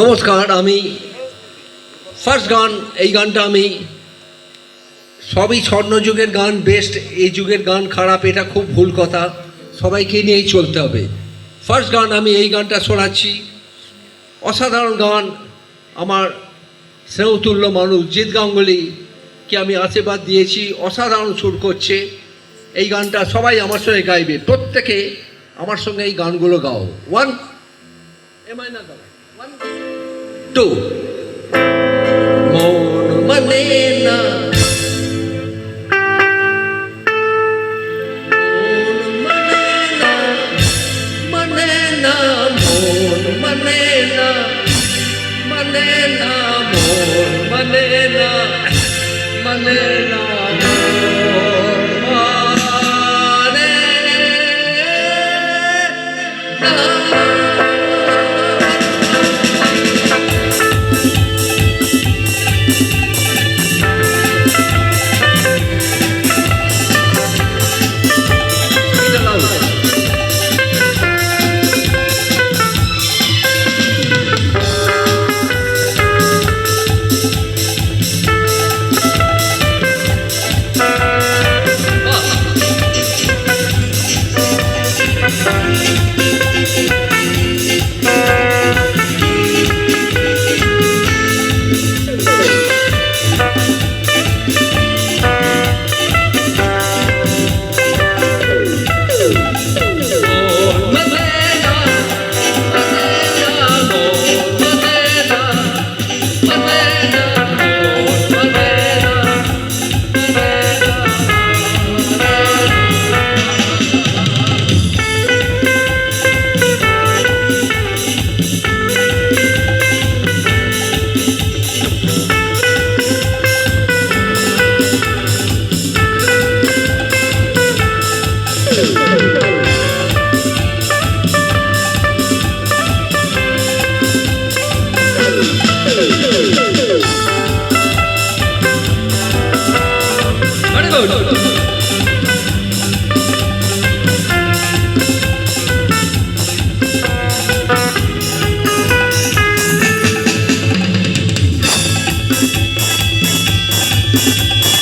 নমস্কার, আমি ফার্স্ট গান, এই গানটা আমি সবই স্বর্ণযুগের গান, বেস্ট। এই যুগের গান খারাপ, এটা খুব ভুল কথা। সবাইকে নিয়েই চলতে হবে। ফার্স্ট গান আমি এই গানটা শোনাচ্ছি, অসাধারণ গান। আমার স্নেহতুল্য মানুষ জিৎ গাঙ্গুলিকে আমি আশীর্বাদ দিয়েছি, অসাধারণ সুর করছে। এই গানটা সবাই আমার সঙ্গে গাইবে, প্রত্যেকে আমার সঙ্গে এই গানগুলো গাও। ওয়ান, এমআই না গাও, 1 2 মন মানে না, মানে না, মন মানে না, মানে না, মন মানে না, মানে না,